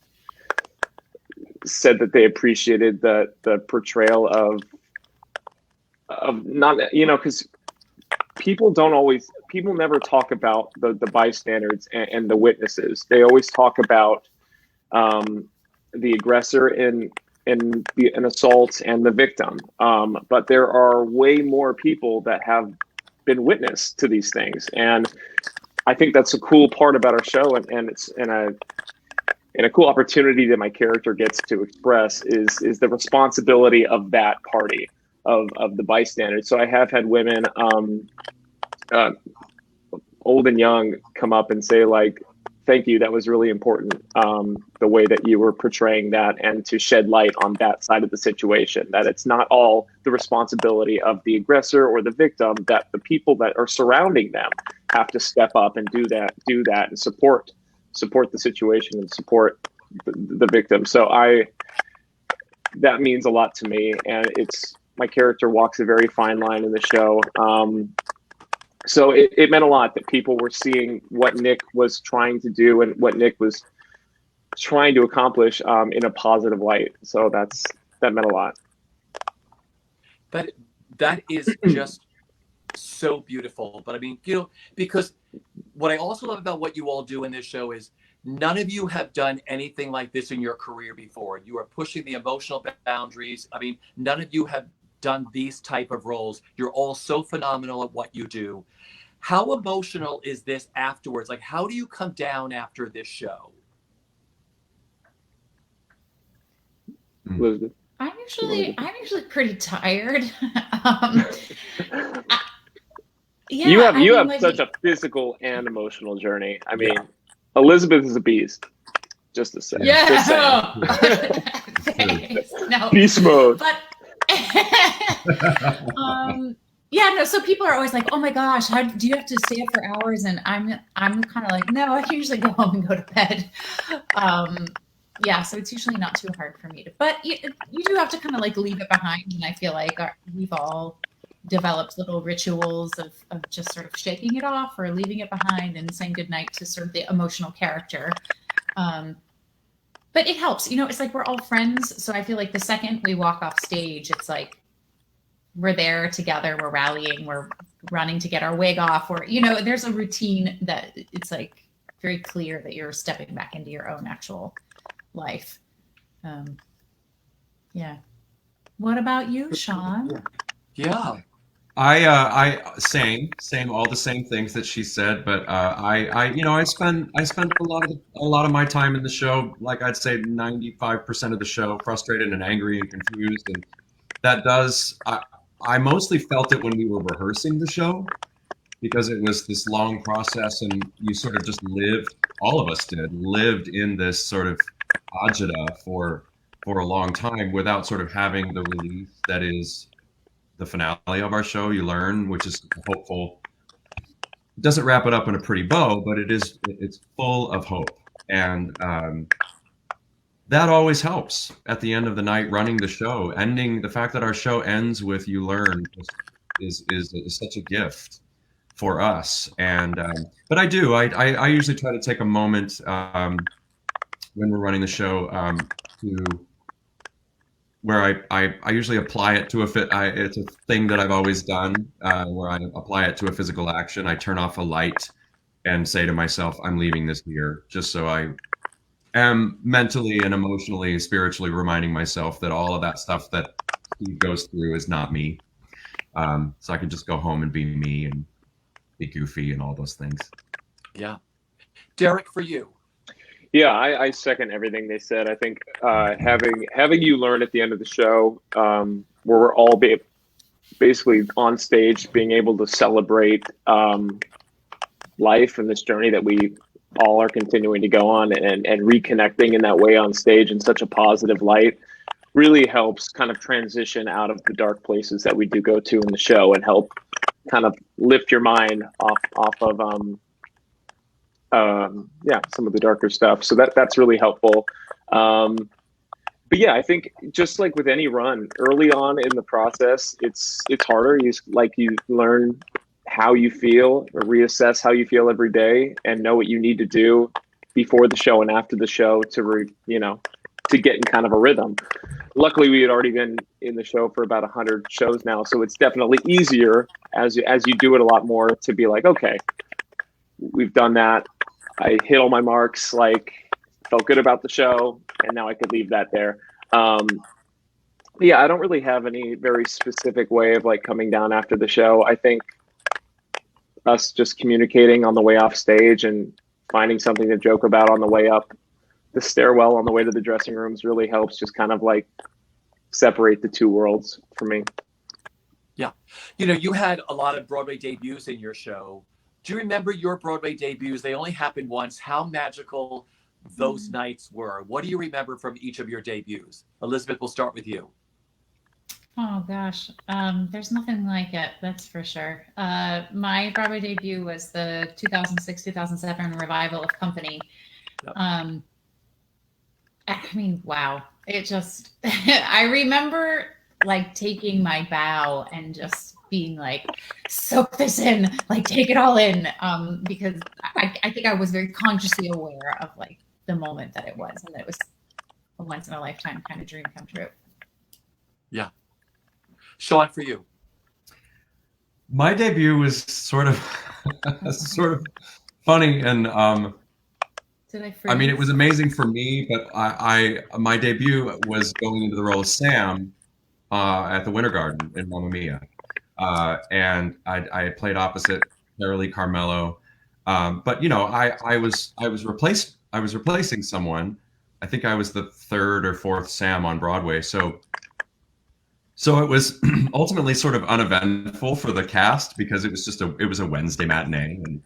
said that they appreciated the portrayal of not, you know, because people never talk about the bystanders and the witnesses. They always talk about the aggressor in an assault and the victim. But there are way more people that have been witness to these things. And I think that's a cool part about our show. And it's a cool opportunity that my character gets to express is the responsibility of that party, of the bystanders. So I have had women, old and young, come up and say like, thank you, that was really important, the way that you were portraying that, and to shed light on that side of the situation, that it's not all the responsibility of the aggressor or the victim, that the people that are surrounding them have to step up and do that and support the situation and support the victim. So that means a lot to me, and my character walks a very fine line in the show. So it meant a lot that people were seeing what Nick was trying to do and what Nick was trying to accomplish in a positive light. So that meant a lot. That is just so beautiful. But I mean, you know, because what I also love about what you all do in this show is none of you have done anything like this in your career before. You are pushing the emotional boundaries. I mean, none of you have done these type of roles. You're all so phenomenal at what you do. How emotional is this afterwards? Like, how do you come down after this show? Elizabeth? I I'm actually pretty tired. um, I- yeah, You have I mean, have like, such a physical and emotional journey. I mean, Yeah. Elizabeth is a beast. Just to say. Just saying. Thanks. No, Beast mode. but yeah, no. So people are always like, "Oh my gosh, how do you have to stay up for hours?" And I'm kind of like, "No, I can usually go home and go to bed." Yeah, so it's usually not too hard for me to. But you do have to kind of like leave it behind, and I feel like we've all developed little rituals of just sort of shaking it off or leaving it behind and saying goodnight to sort of the emotional character. But it helps, it's like we're all friends. So I feel like the second we walk off stage, it's like we're there together, we're rallying, we're running to get our wig off, or, there's a routine that it's like very clear that you're stepping back into your own actual life. Yeah. What about you, Sean? Yeah. I same all the same things that she said, but I spend a lot of my time in the show, like I'd say 95% of the show, frustrated and angry and confused, and that does I mostly felt it when we were rehearsing the show, because it was this long process and you sort of just all of us lived in this sort of agita for a long time without sort of having the release that is the finale of our show. You learn, which is hopeful. It doesn't wrap it up in a pretty bow, but it's full of hope, and that always helps at the end of the night running the show. The fact that our show ends with "you learn" is such a gift for us. And but I usually try to take a moment when we're running the show to where I usually apply it to it's a thing that I've always done, where I apply it to a physical action. I turn off a light and say to myself, I'm leaving this here, just so I am mentally and emotionally, spiritually reminding myself that all of that stuff that Steve goes through is not me. So I can just go home and be me and be goofy and all those things. Yeah. Derek, for you. Yeah, I second everything they said. I think having you learn at the end of the show, where we're all basically on stage, being able to celebrate life and this journey that we all are continuing to go on, and reconnecting in that way on stage in such a positive light, really helps kind of transition out of the dark places that we do go to in the show, and help kind of lift your mind off of some of the darker stuff. So that's really helpful. But yeah, I think just like with any run, early on in the process, it's harder. You learn how you feel, or reassess how you feel every day, and know what you need to do before the show and after the show to get in kind of a rhythm. Luckily, we had already been in the show for about 100 shows now, so it's definitely easier as you do it a lot more to be like, okay, we've done that. I hit all my marks, felt good about the show, and now I could leave that there. Yeah, I don't really have any very specific way of coming down after the show. I think us just communicating on the way off stage and finding something to joke about on the way up the stairwell on the way to the dressing rooms really helps just kind of separate the two worlds for me. Yeah. You had a lot of Broadway debuts in your show. Do you remember your Broadway debuts? They only happened once. How magical those nights were. What do you remember from each of your debuts? Elizabeth, we'll start with you. Oh gosh, there's nothing like it, that's for sure. My Broadway debut was the 2006-2007 revival of Company. Yep. I mean, wow. It just, I remember taking my bow and just being soak this in, take it all in, because I think I was very consciously aware of the moment that it was, and that it was a once in a lifetime kind of dream come true. Yeah. Sean, for you. My debut was sort of funny, and I mean, it was amazing for me, but my debut was going into the role of Sam at the Winter Garden in Mamma Mia. And I played opposite Carolee Carmelo, but I was replacing someone. I think I was the third or fourth Sam on Broadway, so So it was ultimately sort of uneventful for the cast because it was a Wednesday matinee, and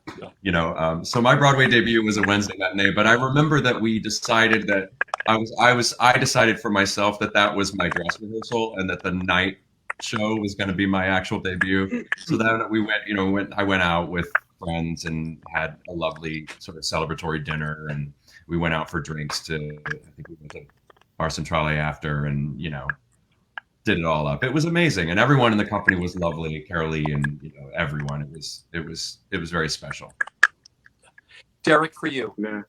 so my Broadway debut was a Wednesday matinee. But I remember that we decided that I decided for myself that was my dress rehearsal, and that the night show was going to be my actual debut. So then I went out with friends and had a lovely sort of celebratory dinner, and we went out for drinks I think we went to Bar Centrale after, and did it all up. It was amazing, and everyone in the company was lovely. Carolee and everyone. It was very special. Derek, for you. Yeah.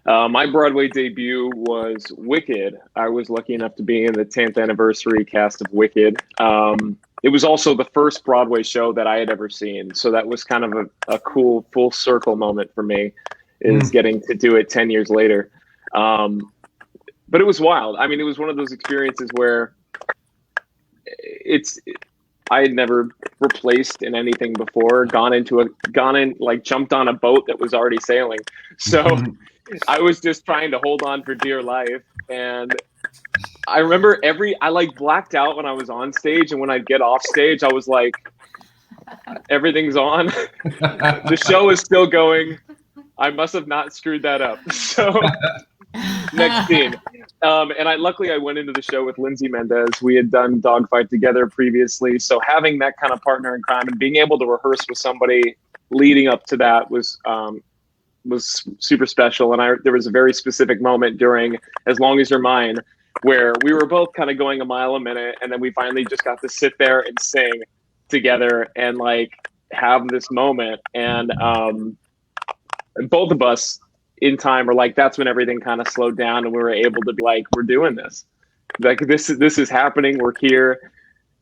My Broadway debut was Wicked. I was lucky enough to be in the 10th anniversary cast of Wicked. It was also the first Broadway show that I had ever seen, so that was kind of a cool full circle moment for me, is getting to do it 10 years later. But it was wild. I mean, it was one of those experiences where I had never replaced in anything before, jumped on a boat that was already sailing. So I was just trying to hold on for dear life. And I remember I blacked out when I was on stage, and when I'd get off stage, I was like, everything's on. The show is still going. I must have not screwed that up. So next scene. And luckily I went into the show with Lindsay Mendez. We had done Dogfight together previously. So having that kind of partner in crime and being able to rehearse with somebody leading up to that was super special. And there was a very specific moment during As Long As You're Mine where we were both kind of going a mile a minute. And then we finally just got to sit there and sing together and have this moment. And both of us in time were that's when everything kind of slowed down, and we were able to be we're doing this. This is happening. We're here.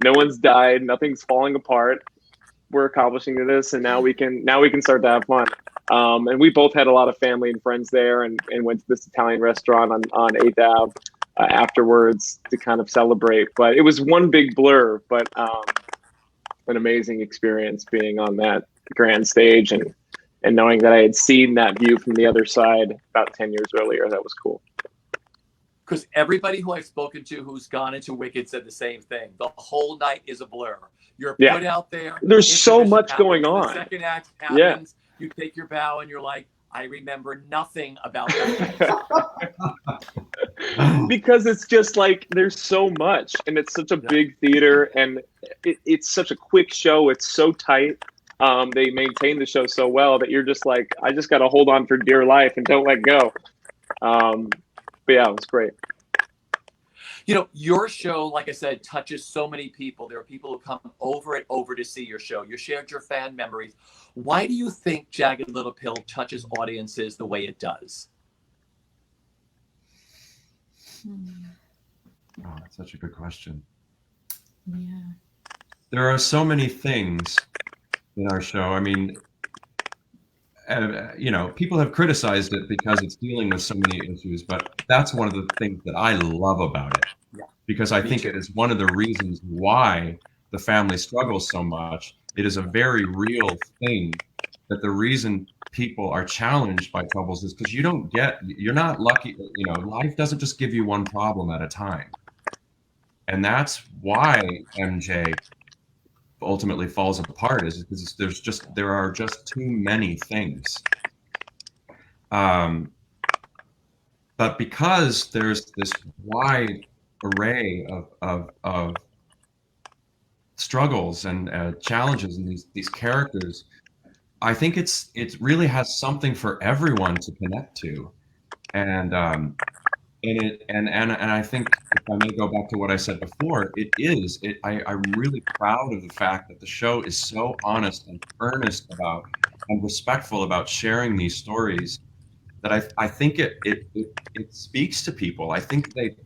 No one's died. Nothing's falling apart. We're accomplishing this, and now we can start to have fun. And we both had a lot of family and friends there, and went to this Italian restaurant on 8th Ave afterwards to kind of celebrate. But it was one big blur, but an amazing experience being on that grand stage and knowing that I had seen that view from the other side about 10 years earlier. That was cool. Because everybody who I've spoken to who's gone into Wicked said the same thing. The whole night is a blur. You're put out there. There's so much going on. The second act happens. You take your bow and you're like, I remember nothing about that. Because it's just there's so much, and it's such a big theater, and it's such a quick show. It's so tight. They maintain the show so well that you're just I just got to hold on for dear life and don't let go. But yeah, it was great. Your show, like I said, touches so many people. There are people who come over and over to see your show. You shared your fan memories. Why do you think Jagged Little Pill touches audiences the way it does? Oh, that's such a good question. Yeah. There are so many things in our show. I mean, people have criticized it because it's dealing with so many issues, but that's one of the things that I love about it. Yeah. Because I think it is one of the reasons why the family struggles so much. It is a very real thing that the reason people are challenged by troubles is because you're not lucky. Life doesn't just give you one problem at a time. And that's why MJ ultimately falls apart, is because there are just too many things. But because there's this wide array of struggles and challenges and these characters, I think it really has something for everyone to connect to, and I think, if I may go back to what I said before, I'm really proud of the fact that the show is so honest and earnest about and respectful about sharing these stories, that I think it speaks to people. I think they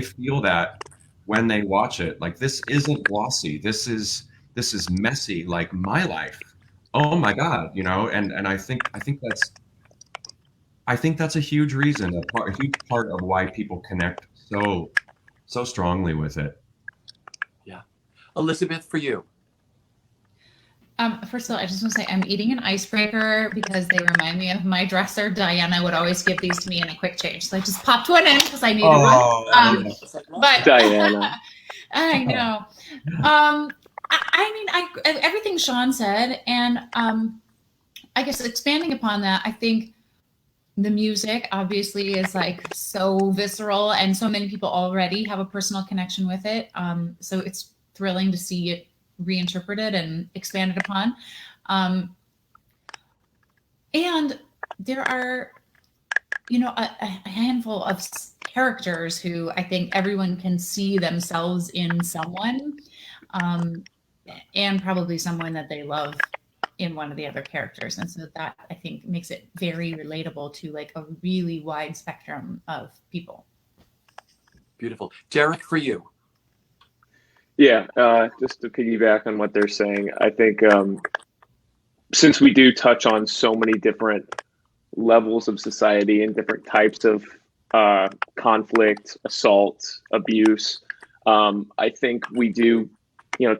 feel that when they watch it. This isn't glossy. This is messy, like my life. Oh my God, and I think that's a huge reason, a huge part of why people connect so strongly with it. Yeah. Elizabeth, for you. First of all, I just want to say I'm eating an icebreaker because they remind me of my dresser. Diana would always give these to me in a quick change. So I just popped one in because I needed one. But Diana. I know. Everything Sean said, and I guess expanding upon that, I think the music obviously is like so visceral, and so many people already have a personal connection with it. So it's thrilling to see it reinterpreted and expanded upon. And there are, a handful of characters who I think everyone can see themselves in someone, and probably someone that they love in one of the other characters. And so that, I think, makes it very relatable to like a really wide spectrum of people. Beautiful. Derek, for you. Yeah, just to piggyback on what they're saying, I think since we do touch on so many different levels of society and different types of conflict, assault, abuse, I think we do,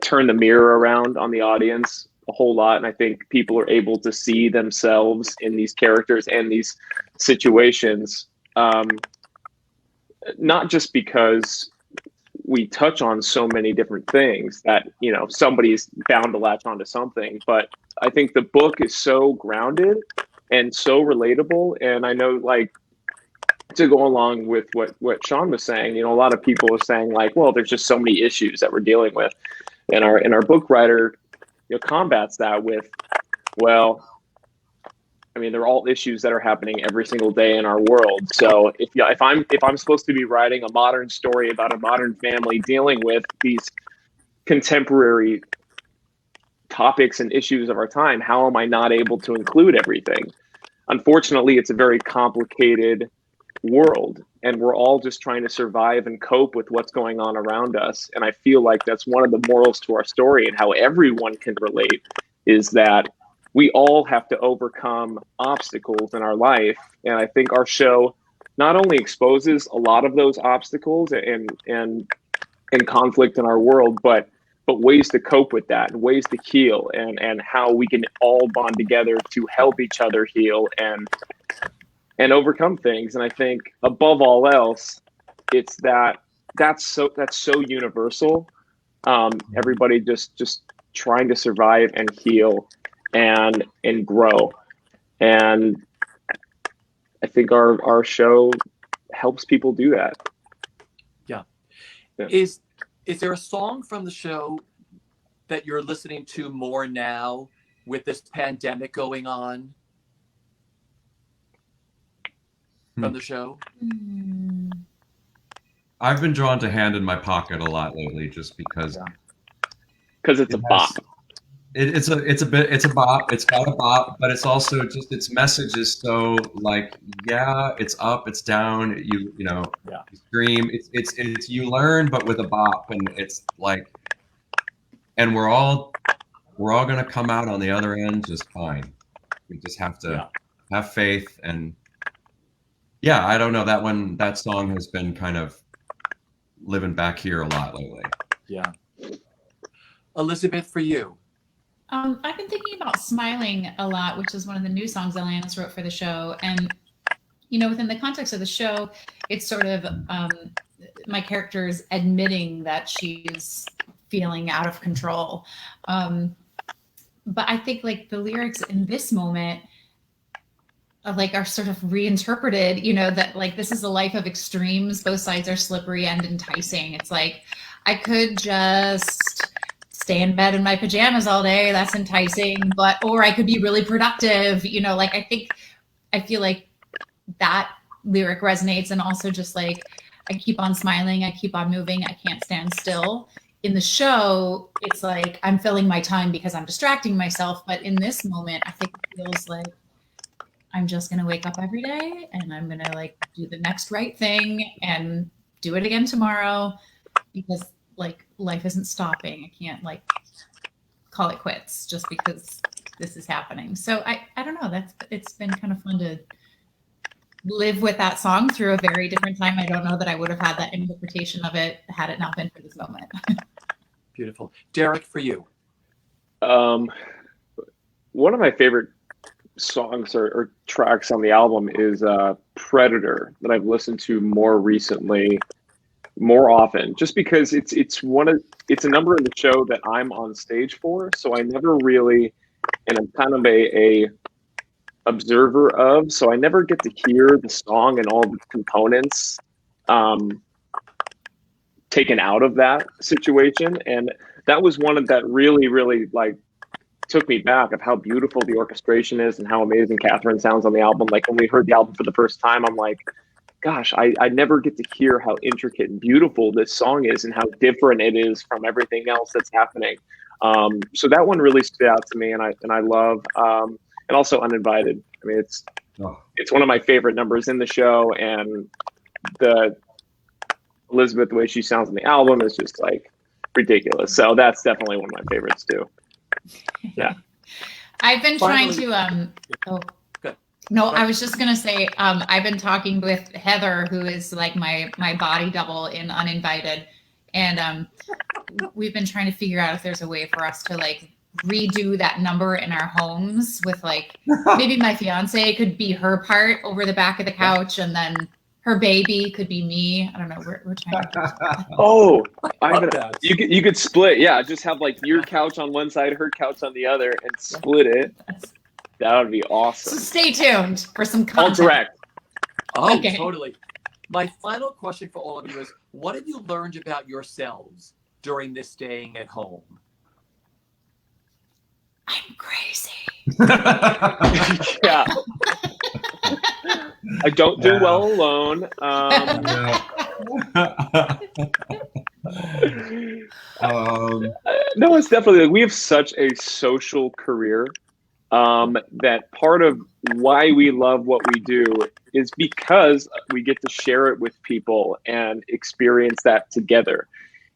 turn the mirror around on the audience a whole lot. And I think people are able to see themselves in these characters and these situations, not just because we touch on so many different things that, somebody's bound to latch onto something. But I think the book is so grounded and so relatable. And I know, like, to go along with what Sean was saying, a lot of people are saying like, well, there's just so many issues that we're dealing with. And our book writer, combats that with, well, I mean, they're all issues that are happening every single day in our world. So if I'm supposed to be writing a modern story about a modern family dealing with these contemporary topics and issues of our time, how am I not able to include everything? Unfortunately, it's a very complicated world, and we're all just trying to survive and cope with what's going on around us. And I feel like that's one of the morals to our story, and how everyone can relate, is that we all have to overcome obstacles in our life. And I think our show not only exposes a lot of those obstacles and conflict in our world, but ways to cope with that, and ways to heal, and how we can all bond together to help each other heal and overcome things. And I think above all else, it's that's so universal. Everybody just trying to survive and heal and grow. And I think our show helps people do that. Yeah. Yeah. Is there a song from the show that you're listening to more now with this pandemic going on from the show? I've been drawn to Hand in My Pocket a lot lately, just because it's a bop. It's a bop. It's got a bop, but it's also just, its message is so like, yeah, it's up, it's down. You scream. It's you learn, but with a bop, and it's like, and we're all gonna come out on the other end just fine. We just have to have faith. And yeah, I don't know, that song has been kind of living back here a lot lately. Yeah. Elizabeth, for you. I've been thinking about Smiling a lot, which is one of the new songs Alanis wrote for the show. And, within the context of the show, it's sort of my character's admitting that she's feeling out of control. But I think like the lyrics in this moment are sort of reinterpreted, that like, this is a life of extremes. Both sides are slippery and enticing. It's like, I could just stay in bed in my pajamas all day. That's enticing, or I could be really productive, I feel like that lyric resonates. And also just like, I keep on smiling, I keep on moving, I can't stand still. In the show, it's like, I'm filling my time because I'm distracting myself. But in this moment, I think it feels like I'm just going to wake up every day and I'm going to like do the next right thing and do it again tomorrow, because like life isn't stopping. I can't like call it quits just because this is happening. So I don't know, it's been kind of fun to live with that song through a very different time. I don't know that I would have had that interpretation of it had it not been for this moment. Beautiful. Derek, for you. One of my favorite songs or tracks on the album is Predator, that I've listened to more recently more often, just because it's a number in the show that I'm on stage for, so I never really, and I'm kind of a observer of, so I never get to hear the song and all the components taken out of that situation. And that was one of that really like took me back of how beautiful the orchestration is and how amazing Catherine sounds on the album. Like when we heard the album for the first time, I'm like, gosh, I never get to hear how intricate and beautiful this song is and how different it is from everything else that's happening. So that one really stood out to me, and I love, and also Uninvited. I mean, it's one of my favorite numbers in the show, and the Elizabeth, the way she sounds on the album is just like ridiculous. So that's definitely one of my favorites too. Yeah. I've been Finally, trying to Good. no, I was just gonna say I've been talking with Heather, who is like my body double in Uninvited, and we've been trying to figure out if there's a way for us to like redo that number in our homes with like maybe my fiance could be her part over the back of the couch, and then her baby could be me. I don't know. We're trying to Oh, Love that. you could split. Yeah, just have like your couch on one side, her couch on the other, and split it. That would be So awesome. stay tuned for some All content. direct. Oh, Okay. totally. My final question for all of you is, what have you learned about yourselves during this staying at home? I'm crazy. Yeah. I don't do well alone. No, it's definitely like we have such a social career that part of why we love what we do is because we get to share it with people and experience that together.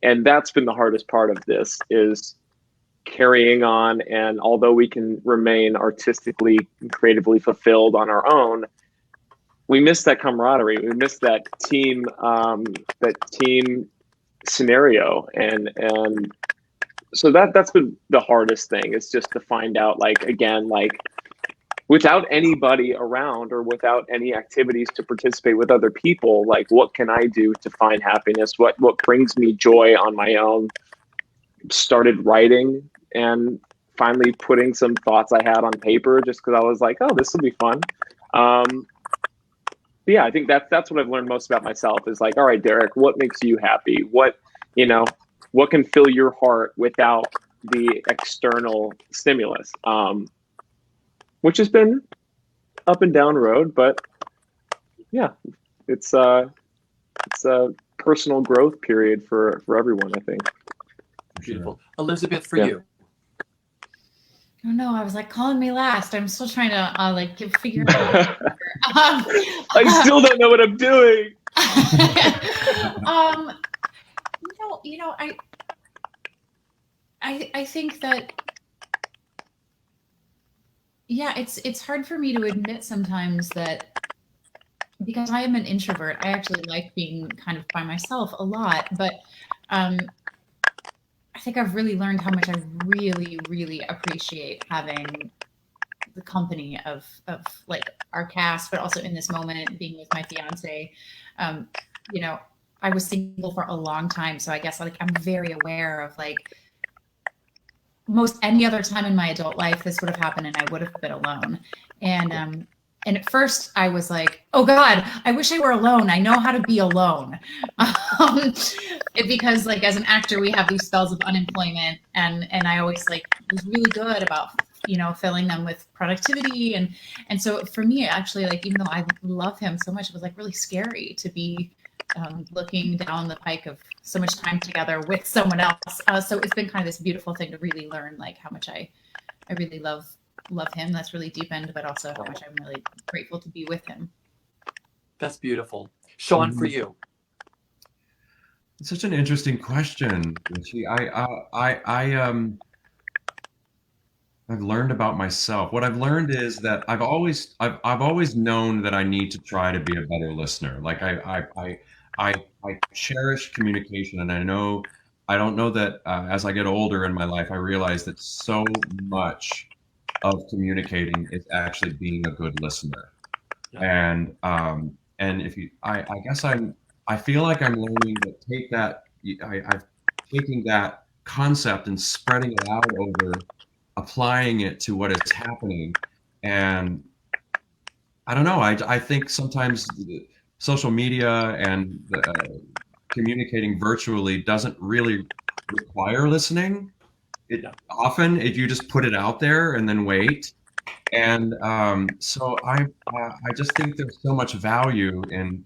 And that's been the hardest part of this is carrying on. And although we can remain artistically and creatively fulfilled on our own, we miss that camaraderie. We miss that team scenario. And so that's been the hardest thing. It's just to find out, like, again, like without anybody around or without any activities to participate with other people, like what can I do to find happiness? What brings me joy on my own? Started writing and finally putting some thoughts I had on paper just because I was like, oh, this will be fun. But yeah, I think that's what I've learned most about myself is like, all right, Derek, what makes you happy? What can fill your heart without the external stimulus? Which has been up and down road, but yeah, it's a personal growth period for everyone, I think. Beautiful. Elizabeth, for Yeah. you. Oh no, I was like calling me last. I'm still trying to figure it out. I still don't know what I'm doing. I think that it's hard for me to admit sometimes that because I am an introvert, I actually like being kind of by myself a lot, but I think I've really learned how much I really, really appreciate having the company of like our cast, but also in this moment being with my fiance. I was single for a long time, so I guess like I'm very aware of like most any other time in my adult life this would have happened and I would have been alone. And at first I was like, oh God, I wish I were alone. I know how to be alone. Because like as an actor, we have these spells of unemployment and I always like was really good about, filling them with productivity. And so for me, actually, like, even though I love him so much, it was like really scary to be looking down the pike of so much time together with someone else. So it's been kind of this beautiful thing to really learn like how much I really love him. That's really deepened, but also how much I'm really grateful to be with him. That's beautiful. Sean, for you. It's such an interesting question, Richie. I've learned about myself. What I've learned is that I've always known that I need to try to be a better listener. Like I cherish communication, and I don't know that as I get older in my life, I realize that so much of communicating is actually being a good listener. Yeah. And if you, I guess I'm I feel like I'm learning to take that. I've taken that concept and spreading it out over, applying it to what is happening, and I don't know. I think sometimes social media and communicating virtually doesn't really require listening. Often, if you just put it out there and then wait. And so I just think there's so much value in,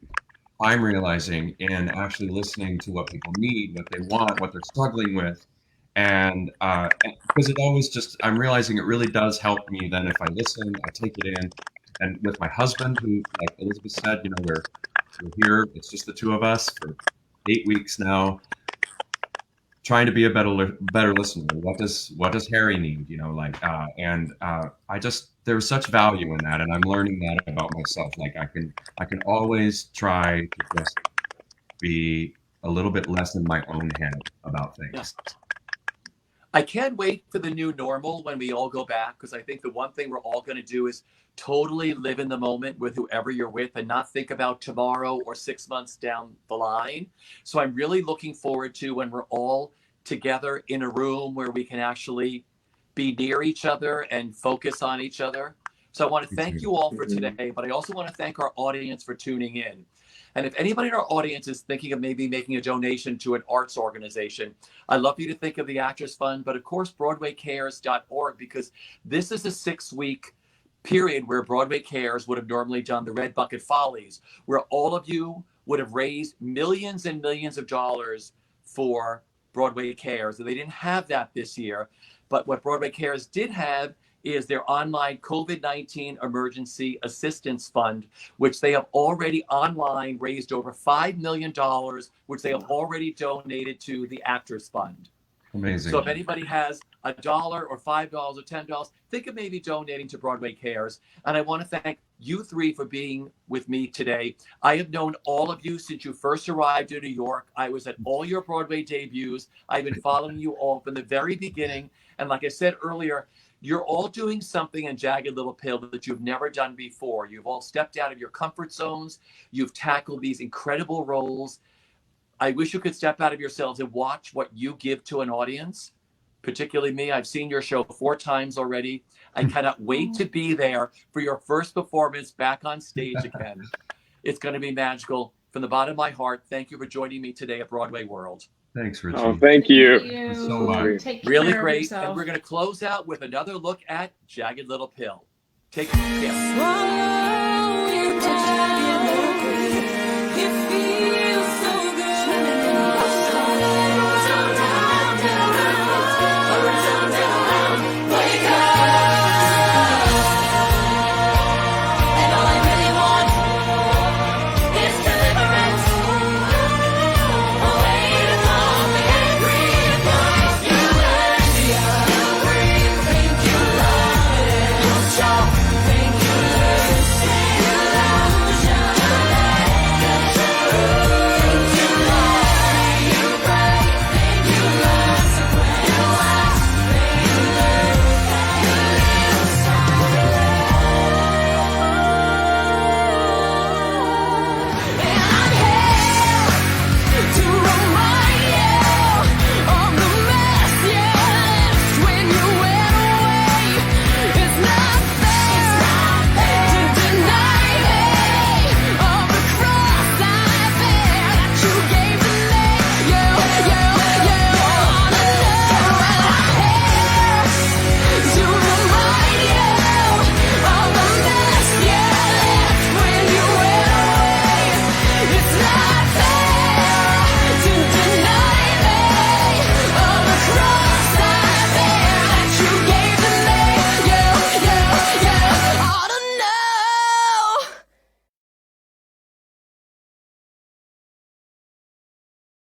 I'm realizing, in actually listening to what people need, what they want, what they're struggling with. And because it always just, I'm realizing it really does help me then if I listen, I take it in. And with my husband, who, like Elizabeth said, you know, we're here, it's just the two of us for 8 weeks now, trying to be a better listener. What does Harry need? You know, like, I just, there's such value in that, and I'm learning that about myself. Like I can always try to just be a little bit less in my own head about things. Yes. I can't wait for the new normal when we all go back, because I think the one thing we're all going to do is totally live in the moment with whoever you're with and not think about tomorrow or 6 months down the line. So I'm really looking forward to when we're all together in a room where we can actually be near each other and focus on each other. So I want to thank you all for today, but I also want to thank our audience for tuning in. And if anybody in our audience is thinking of maybe making a donation to an arts organization, I'd love you to think of the Actors Fund, but of course, BroadwayCares.org, because this is a 6-week period where Broadway Cares would have normally done the Red Bucket Follies, where all of you would have raised millions and millions of dollars for Broadway Cares. And they didn't have that this year. But what Broadway Cares did have is their online COVID-19 Emergency Assistance Fund, which they have already online raised over $5 million, which they have already donated to the Actors Fund. Amazing. So if anybody has $1 or $5 or $10, think of maybe donating to Broadway Cares. And I want to thank you three for being with me today. I have known all of you since you first arrived in New York. I was at all your Broadway debuts. I've been following you all from the very beginning. And like I said earlier, you're all doing something in Jagged Little Pill that you've never done before. You've all stepped out of your comfort zones. You've tackled these incredible roles. I wish you could step out of yourselves and watch what you give to an audience, particularly me. I've seen your show 4 times already. I cannot wait to be there for your first performance back on stage again. It's going to be magical. From the bottom of my heart, thank you for joining me today at Broadway World. Thanks, Richie. Oh, thank you. Thank you. So much. Take Really care of great. yourself. And we're going to close out with another look at Jagged Little Pill. Take care.